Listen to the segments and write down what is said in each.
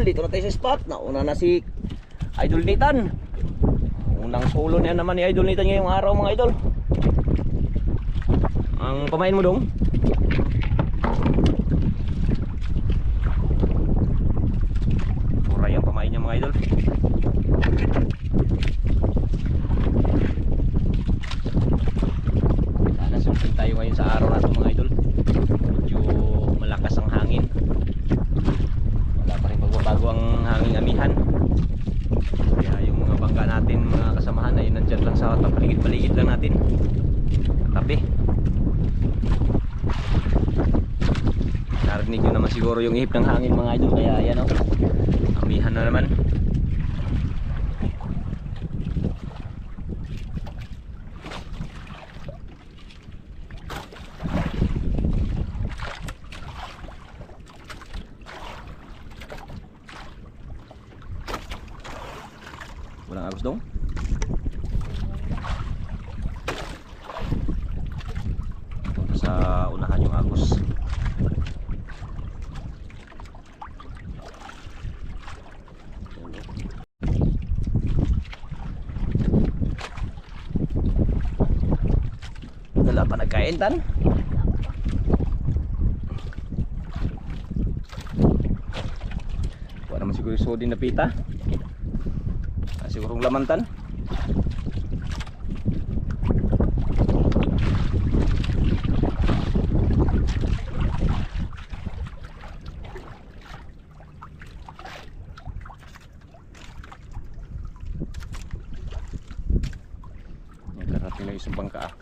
idol, dito na tayo sa spot. Nauna na si Idol Nathan. Unang solo niya naman ni Idol Nathan ngayong araw mga idol. Ang pamain mo dong? Puray ang pamain niya mga idol. Sana sundin tayo ngayon sa araw na ito mga idol. Medyo malakas ang hangin. Wala pa rin pagbabago ang hangin amihan. Kaya yung mga bangka natin, mga kasamahan ay nandyan lang sa paligid-paligid lang natin. Tabi. Narinig nyo naman siguro yung ihip ng hangin mga idol. Kaya yan o, amihan na naman. Walang agos dong? Sa unahan yung agos. Wala pa nagkain tan? Wala naman siguro yung sodin na pita. Sigurong lamantan. Nagkarating na isang bangka ah.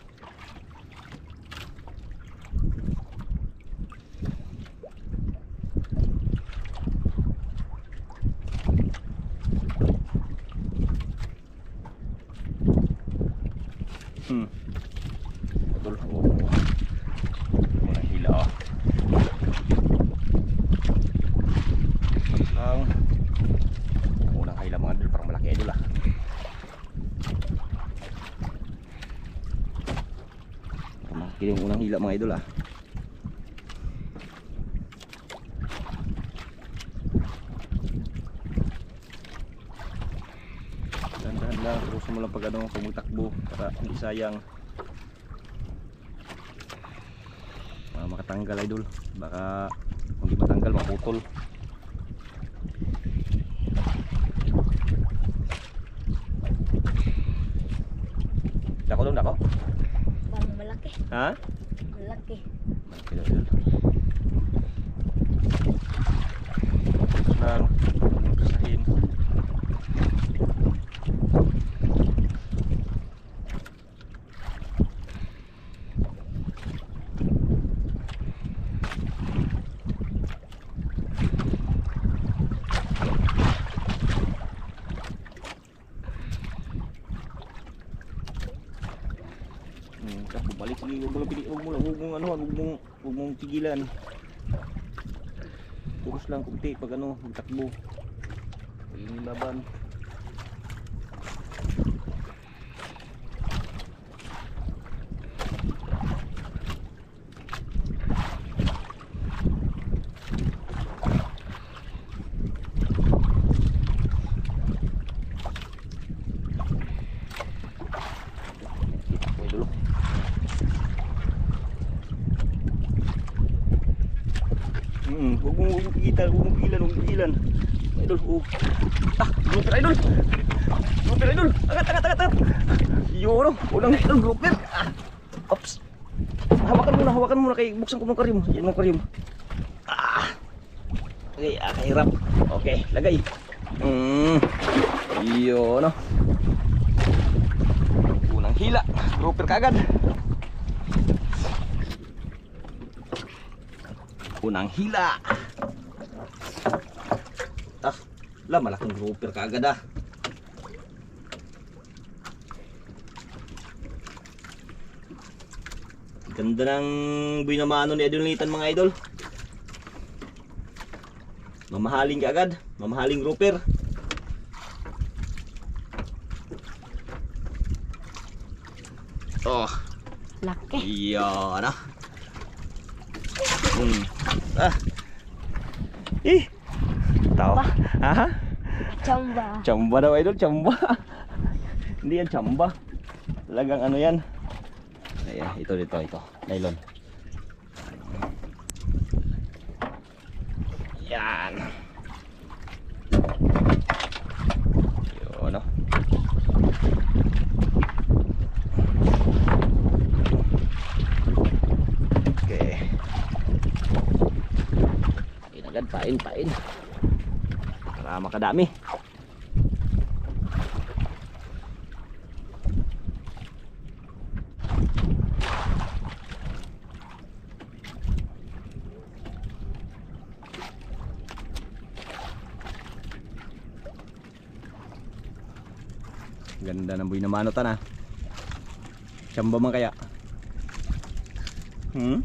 Betul. Oh. Unang hila oh. Lang. Unang hila mga idol, parang malaki idol ah. Malaki yung unang hila mga idol ah. Dahan-dahan lang, terus mo lang pag ano, pag magtakbo para hindi sayang. Makatanggal idol, baka hindi matanggal maputol. Dako dong, dako. Parang malaki. Ha? Malaki. Malaki daw idol. Lang, kasahin. Balik lagi, huwag mong tigilan. Puros lang kunti pag ano, magtakbo. Yung laban. Huwag mong pigilan. Idol, oh. Grouper idol. Grouper idol. Agat. Yun, ulang idol, grouper. Ops. Hawakan muna kay buksan ko ng karim. Yan ng karim. Okay, kahirap. Okay, lagay. Yun, no. Unang hila, grouper kagad. Unang hila. Malaking grouper kaagad ah. Ganda ng binamano ni Idol Nathan mga idol. Mamahaling kaagad, mamahaling grouper. Oh, laki. Iyan ah. Chamba. Ha? Chamba. Chamba daw idol, chamba. Hindi yan chamba. Talagang ano yan. Ayan, ito. Nylon. Yan. Yun, no? Okay. Agad, pain. Para makadami. Ganda ng buhay na manutan, ha. Chamba man kaya. Yung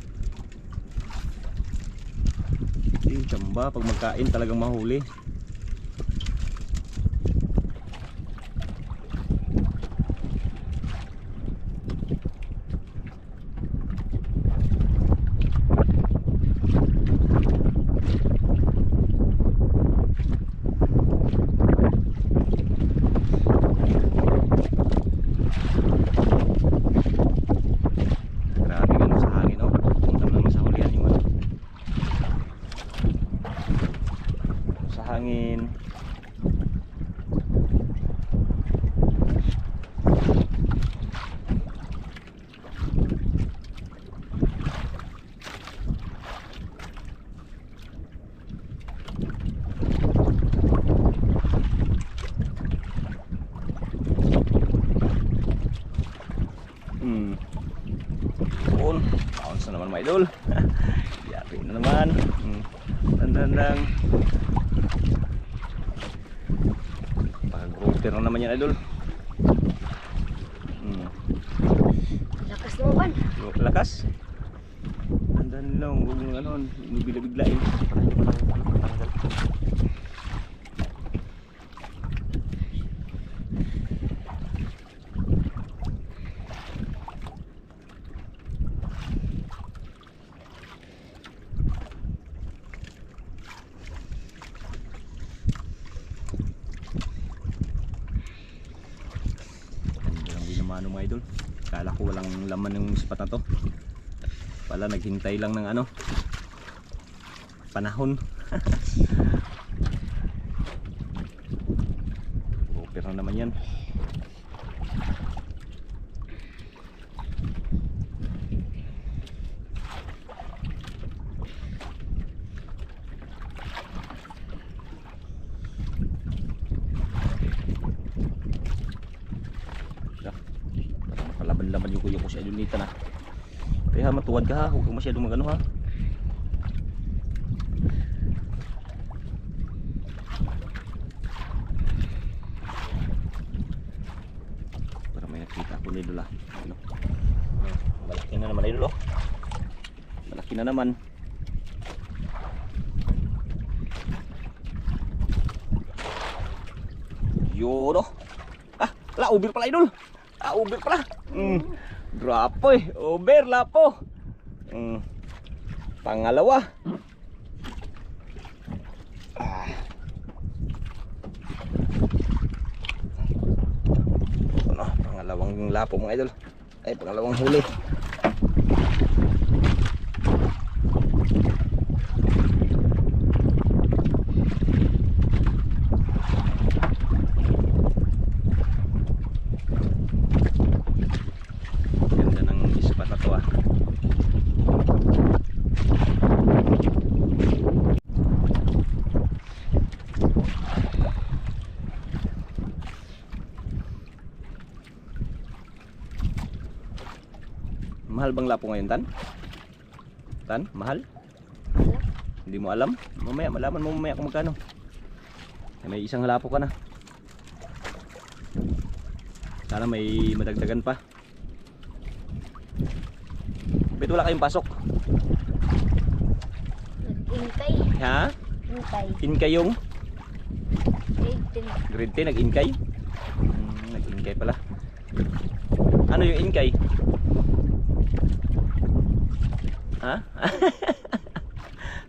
chamba pag magkain talagang mahuli. Hangin. Doon, bounce na naman mga idol. Yapi na naman. Dandang. Pero naman yan idol. Lakas naman. Lakas. Andan lang, huwag mong ano, bigla-biglain. Para hindi pa lang matanggal. Ano mga idol, kala ko walang laman yung spot na to, pala naghintay lang ng ano, panahon. Pero naman yan. Laban yung kuya ko sa idolita na. Kaya matuwad ka ha, huwag kang masyadong magano ha. Para may nakita ako na idol ha. Ano? Malaki na naman idol oh. Malaki na naman. Yun oh. Ah, la ubir pala idol. Uber pala. Drapo eh. Uber, lapo. Pangalawa. Ano, pangalawang lapo mga idol. Ay, pangalawang huli. Mahal bang lapo ngayon, Tan? Tan, mahal? Wala. Hindi mo alam? Mamaya, malaman mo mamaya kung magkano. May isang lapo ka na. Sana may madagdagan pa. Bakit wala kayong pasok? Nag-inkay. Ha? Inkay. Inkay yung? Grade 10. Grade 10, nag-inkay? Nag-inkay pala. Ano yung inkay?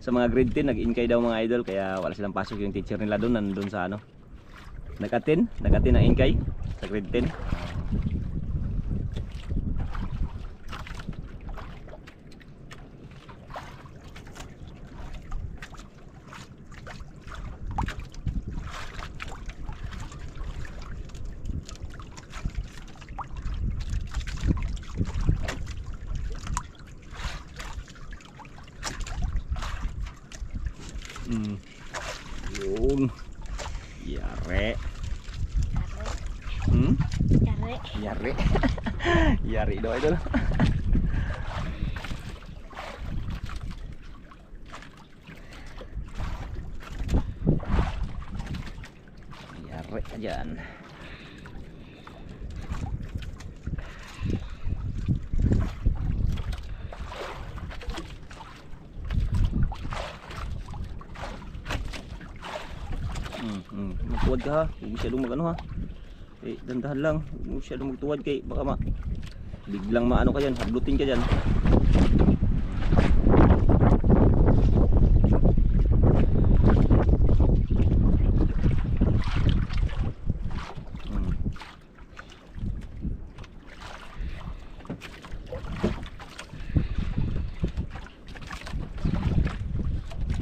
sa mga grade 10 nag-inkay daw mga idol, kaya wala silang pasok yung teacher nila doon, nandun sa ano. Nag-attend ang inkay sa grade 10. Yun. Yare. Yare. Yare. Yari daw idol. Yare ka dyan. Magtuwad ka ha, huwag masyadong mag ano ha. Dandahan lang, huwag masyadong magtuwad kay baka biglang maano ka dyan, hablutin ka dyan.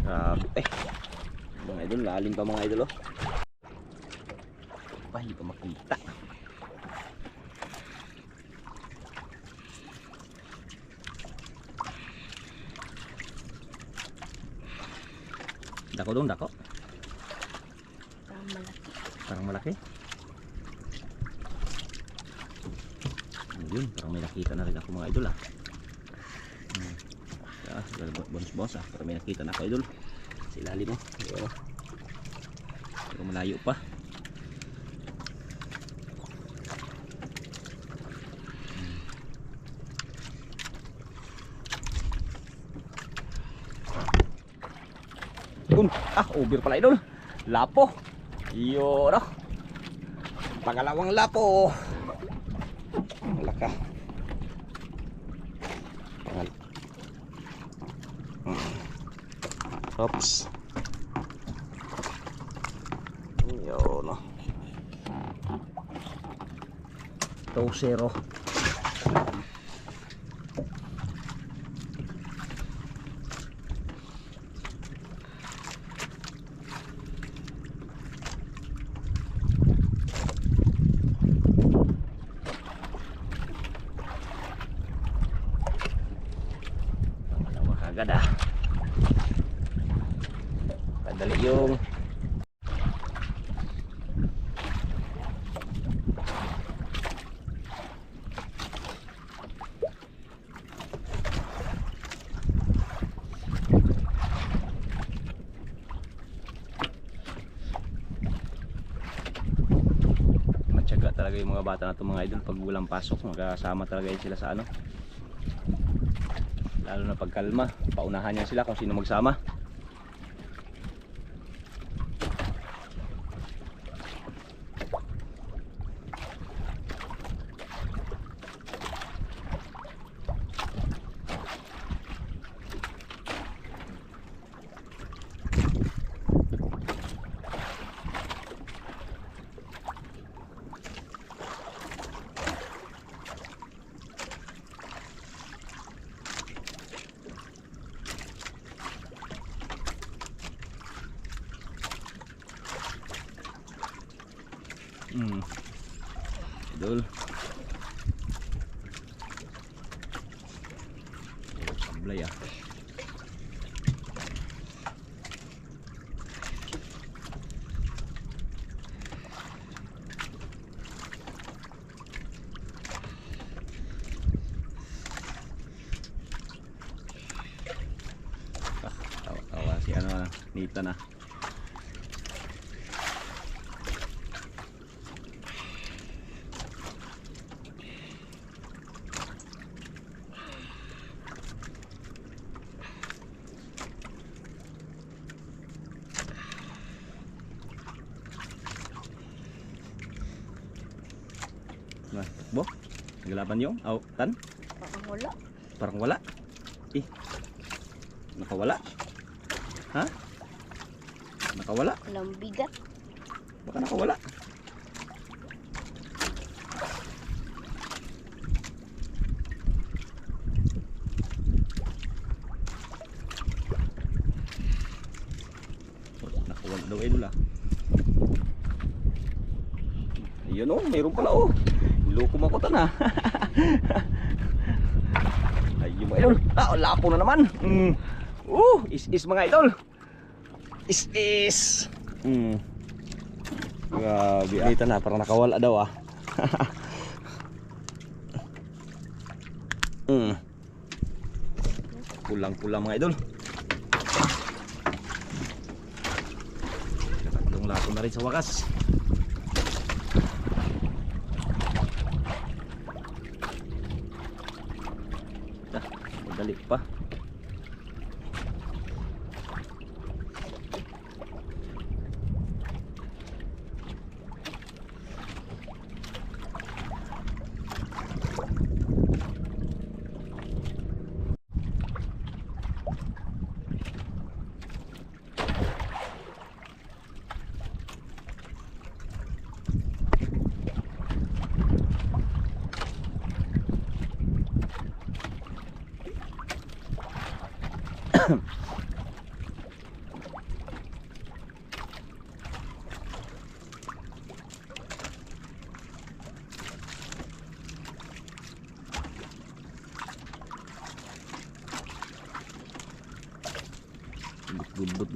Grabe mga idol, lalim pa mga idol oh. Hindi pa makita. Dako dong, dako. Parang malaki. Parang malaki. Ayun, parang may nakita na rin ako mga idol ah. Bonus-bonus ah, parang may nakita na ako idol. Sa ilalim mo. Pero malayo pa. Over pala idol. Lapo. Iyo no. Pangalawang lapo. Malaka. Oops. Iyo no. 2-0. Agad ah. Padali yung matyaga talaga yung mga bata na itong mga idol. Pag walang pasok magkasama talaga yun sila sa ano, lalo na pagkalma, paunahan niya sila kung sino magsama. Idol. Sablay ah. Tawa si ano na, Nita na. Nah, bo, naglaban yung tan? Parang wala. Parang wala. Nakawala. Ha? Nakawala? Walang bigat. Baka nakawala. Nakawala daw idol ah. Ayun oh, mayroon pala oh. Iloko makutan ah. Ayun mga idol. Ah, lapo na naman. Is mga idol. Is. Grabe ah. Dito na, parang nakawala daw ah. Kulang-kulang mga idol. Tatlong lapo na rin sa wakas. Madali pa.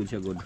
Good siya good.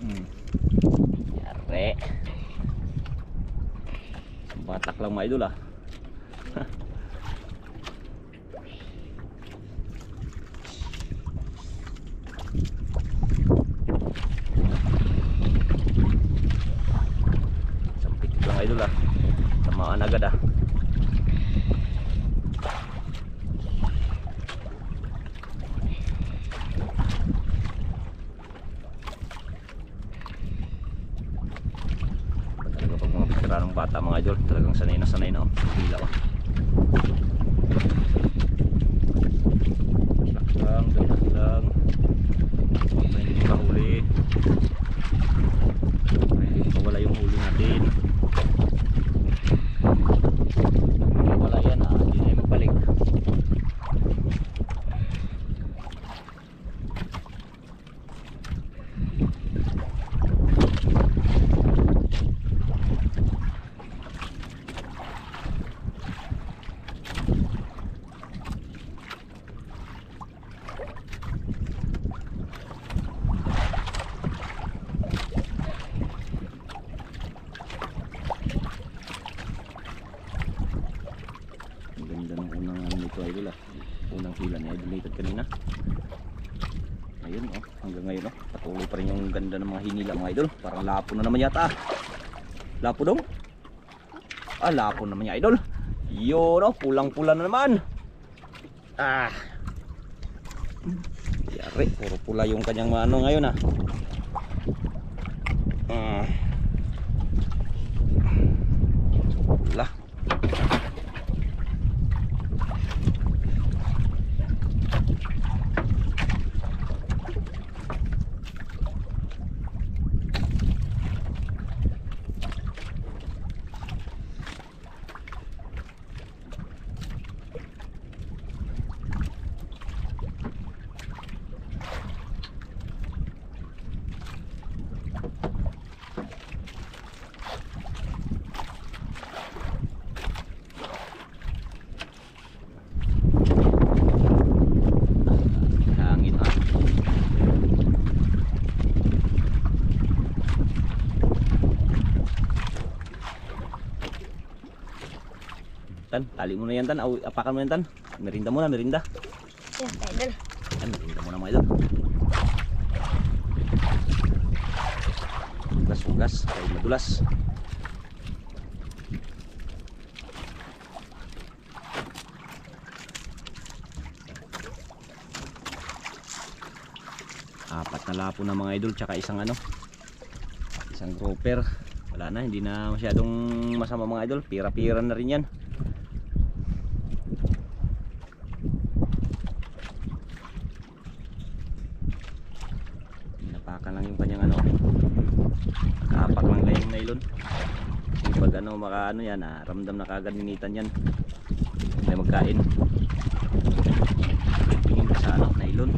Yare. Batak lang mga idol ah. Sampit lang idol ah. Tamaan agad ah. Ng bata mga idol, talagang sanay na oh. Hila oh. Dapat lang. Hindi makahuli. Mawala yung huli natin. Mawala yan ah, hindi na magbalik. Idol ah. Unang hila niya deleted kanina. Ayun oh, hanggang ngayon oh, patuloy pa rin yung ganda ng mga hinila mga idol. Parang lapo na naman yata. Lapo daw? Ah, lapo naman niya idol. Yun oh, pulang-pula na naman. Ah. Yari, puro pula yung kanyang ano ngayon ah. Pula. Tan, tali mo na yan tan. Apakan mo yan tan. Merinda muna, merinda. Yan, idol. Yan, merinda muna mga idol. Hugas, kaya madulas. Apat na lapo na mga idol, tsaka isang isang grouper. Wala na, hindi na masyadong masama mga idol. Pira-pira na rin yan. Napakan lang yung kanyang nakapak lang yung nylon. Pag maka yan, ramdam na kagad ninitan yan. May magkain. Tingin ka sa nylon.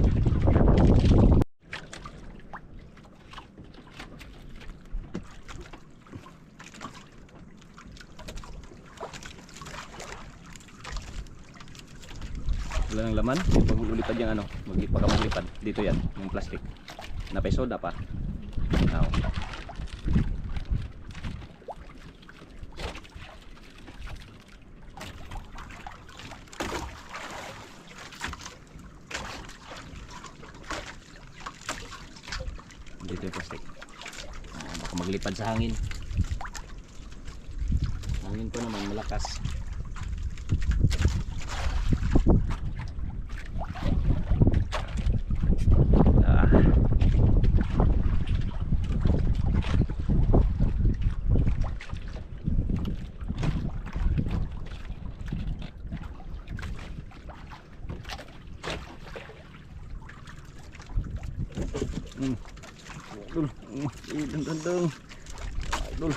Wala ng laman. Pag ulipad yung pagka maglipad dito yan, yung plastic. Napay soda pa. Dito yung plastic. Baka maglipad sa hangin. Hangin po naman malakas. Idol. Idol.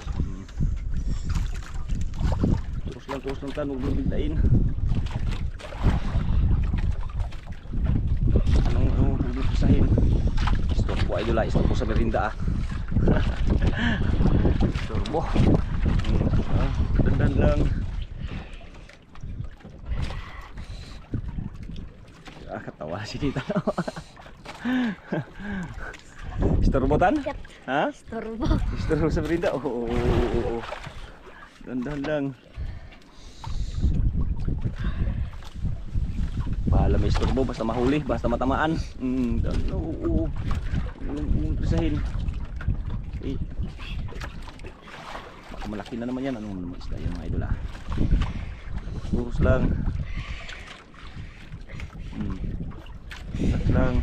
Terus lang tan, huwag mong biglain. Huwag mong pisahin. Istorbo idol istorbo sa merinda Istorbo. Dandan lang. Katawa si Tita. Istorbo tan? Ha? Istorbo. Istorbo sa merinda? Oo. Dandan lang. Bahala may istorbo, basta mahuli, basta matamaan. Oo. Huwag pisahin. Baka malaki na naman yan. Anong naman isda yan mga idol Urus lang. Lang.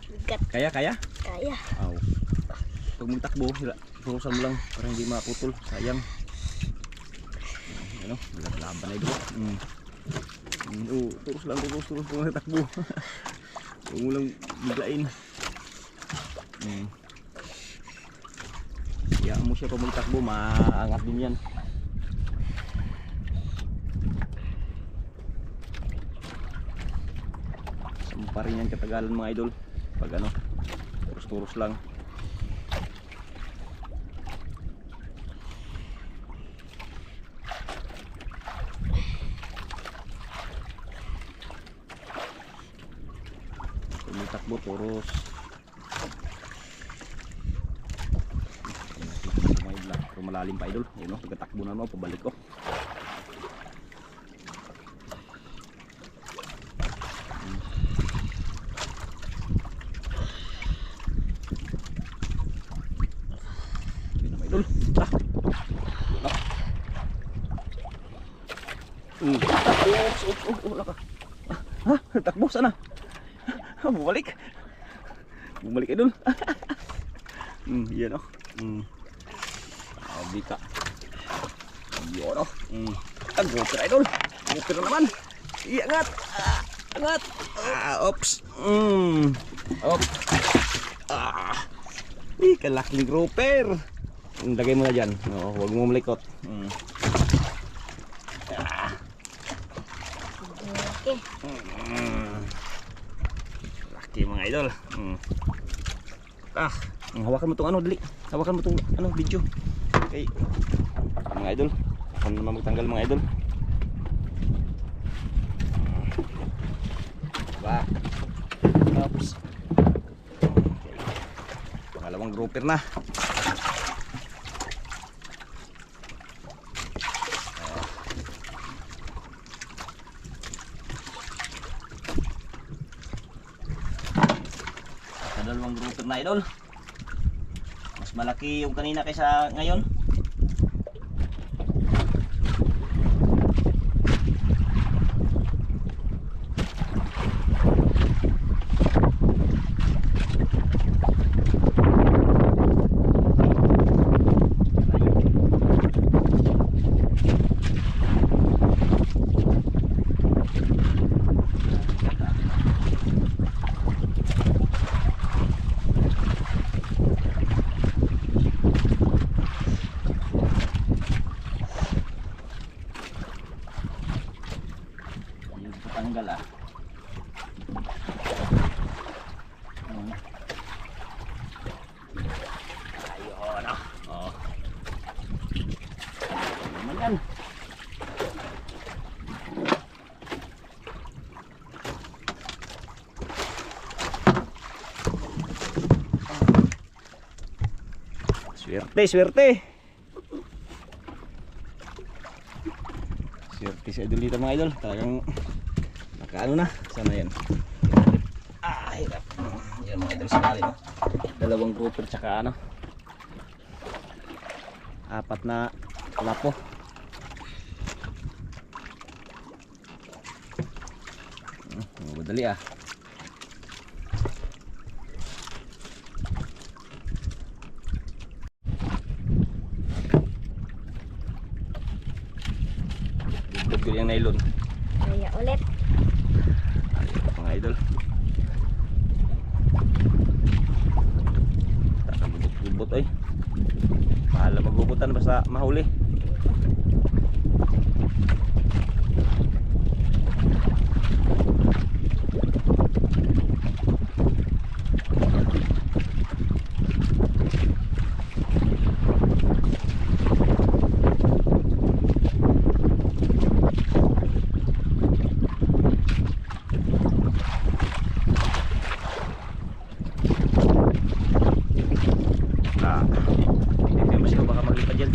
Bigat. Kaya? Kaya. Aw. Pag magtakbo, turusan mo lang para hindi maputol. Sayang. Laban na ito. Turus lang kung natakbo. Huwag mo lang biglain. Hayaan mo siya pag magtakbo, maangat din yan. Pa rin yan katagalan mga idol pag turus lang. Tumitakbo turus. Pero malalim pa idol. Ayun pagkatakbo na pabalik ko. Takbo sana. Bumalik. Bumalik idol. Yan bika. Yun gopher idol. Gopher naman. Iangat. Angat. Ops. Kalaking gopher. Lagay mo na dyan. Huwag mo malikot. laki mga idol. Hawakan mo tong ano, dali. Hawakan mo tong ano, video. Okay. Mga idol, saan naman magtanggal mga idol? Ba. Oops. Okay. Pangalawang grouper na. Dalawang grouper na idol. Mas malaki yung kanina kaysa ngayon. Tanggal ayun naman yan. Swerte sa idol dito mga idol. Talagang nakaano na, sana yan. Hirap. Yan mga idol, sinali no. Dalawang grouper tsaka ano, 4 na lapo. Madali Bugod yung nylon. Kaya ulit. Mga idol, takabubot ay mahal na magubutan basta mahuli. Hindi mo siya baka maglipad dyan.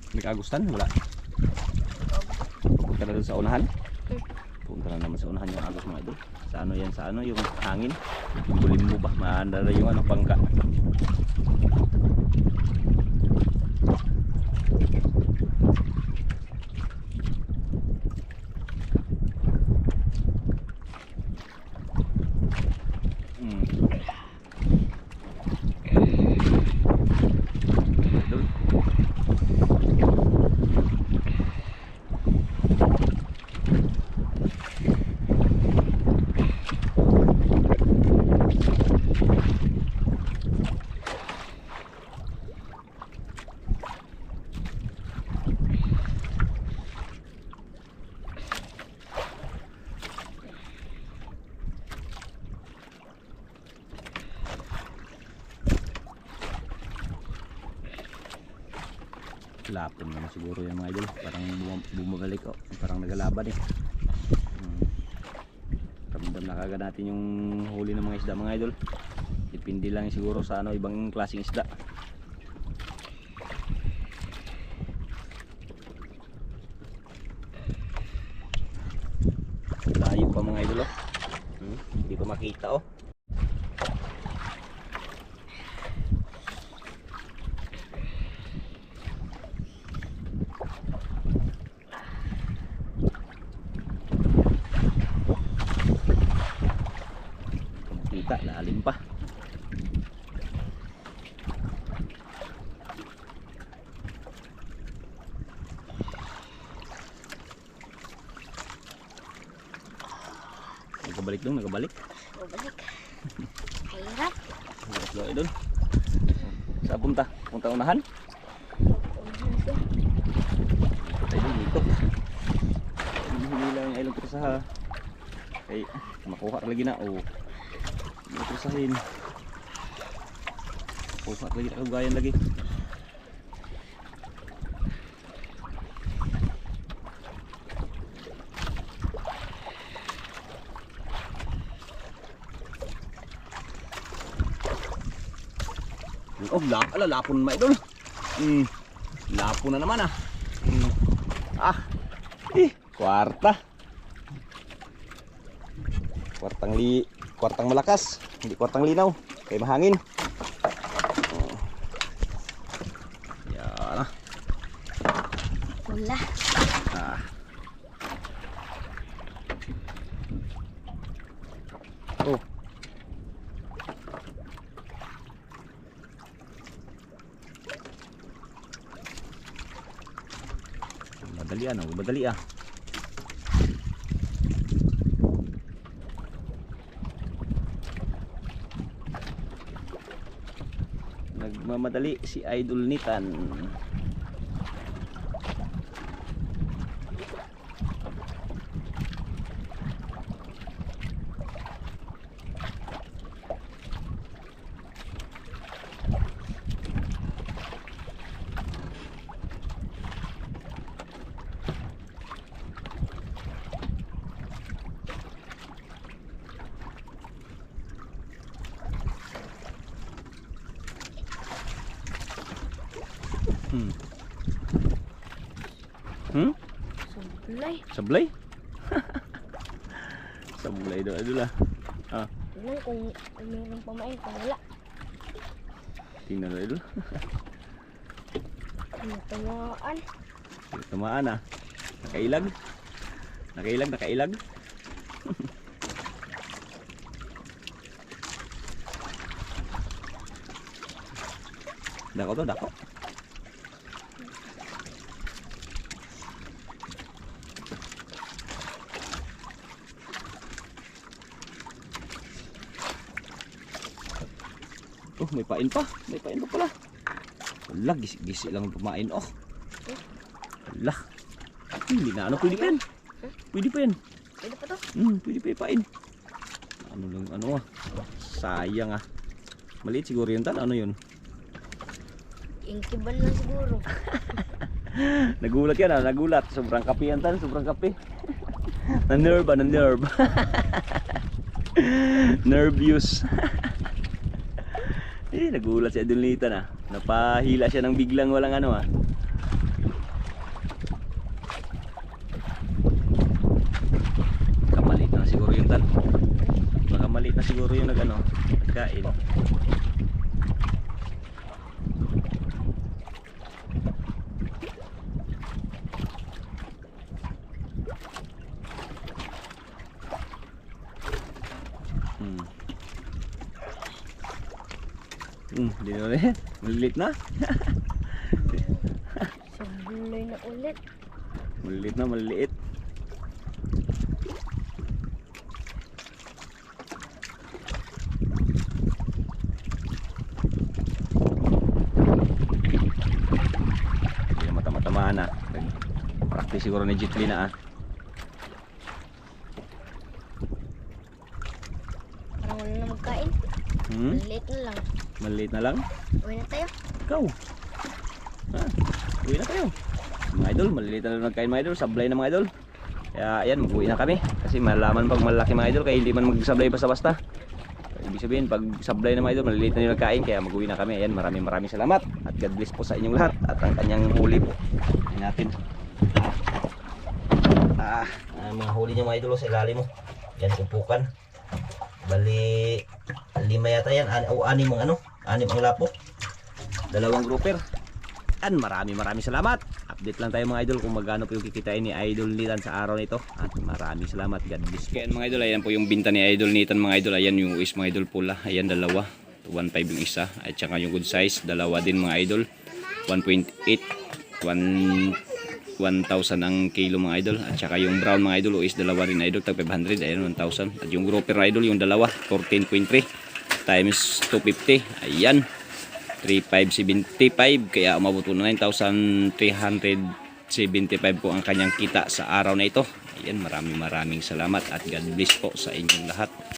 May kagustan? Wala. Punta na doon sa unahan. Punta na naman sa unahan yung agos mga idol. Sa ano yan, sa ano yung hangin. Bulin mo ba? Maandara yung ano, bangka. Lapon naman siguro yung mga idol. Parang bumabalik parang nagalaban Ramdam na kagad natin yung huli ng mga isda mga idol. Depende lang siguro sa ano, ibang klaseng isda. Layo pa mga idol hindi pa makita lalim pa. Nakabalik dong, nakabalik. Balik. Hirap. Hirap daw idol. Saan punta? Punta unahan? Unahan siya. Tayo dito. Hinila yung ilong trusaha. Kay makuha lagi na. Oh. Yung trusahin. Kuha lagi na kagugayan lagi. Oh, lapon ma idol. Lapon na naman ah. Kwarta. Kwartang malakas, hindi kwartang linaw. Kaya mahangin. Oh. Yan ah. Wala. Oh. Madali ah. Nagmamadali si Idol Nitan. Sablay. Sablay? Sablay daw idol ah. Tingnan kung mayroong pamain, kung wala. Tingnan daw idol. Tamaan. Tamaan ah. Nakailag. Nakailag. Dako to, dako. Oh, may pain pa. May pain pa pala. Wala, gisi lang pumain. Oh. Wala. Hindi na. Ano, pwede pa yan. Pwede pa yan. Pwede pa to? Pwede pa yung pain. Ano lang, ano ah. Sayang ah. Maliit siguro yun, tan. Ano yun? Inkiban lang siguro. Nagulat yan ah, nagulat. Sobrang kape yan, tan. Sobrang kape. Na-nerve ah, na-nerve. Nervous. Nagulat si Idol Nitan ah. Napahila siya ng biglang walang ano ah. Kamalit na siguro yung tan. Baka maliit na siguro yung nagano, nagkain. Hindi na rin. Malilit na. Sablay na ulit. Malilit na, maliit. Hindi na mata-matamaan na. Practice siguro ni Jitli na ah. Parang wala na magkain. Maliit na lang. Maliit na lang. Uwi na tayo. Ikaw. Uwi na tayo. Mga idol, maliliit na lang nagkain mga idol. Sablay na mga idol. Kaya ayan, mag-uwi na kami. Kasi malaman pag malaki mga idol, kaya hindi man magsablay basta-basta. Ibig sabihin, pag sablay na mga idol, maliliit na yung nagkain. Kaya mag-uwi na kami. Ayan, maraming salamat. At God bless po sa inyong lahat. At ang kanyang huli po. Ayan natin. Mga huli niya mga idol sa ilalim mo. Yan, tumpukan. Bali, 5 yata yan. O 6 ang ano. 6 ang lapok. 2 grouper. And maraming salamat. Update lang tayo mga idol kung magkano po yung kikitain ni Idol Nitan sa araw nito. At maraming salamat. God bless. Kaya mga idol, ayan po yung binta ni Idol Nitan mga idol. Ayan yung is mga idol pula. Ayan 2. 1.5 yung isa. At saka yung good size. 2 din mga idol. 1.8. 1 1,000 ang kilo mga idol. At saka yung brown mga idol, is dalawa rin idol, tag 500, ayan 1,000. At yung grouper idol, yung dalawa, 14.3 times 250, ayan, 3,575, kaya umabot po na 9,375 po ang kanyang kita sa araw na ito. Ayan, maraming salamat at God bless po sa inyong lahat.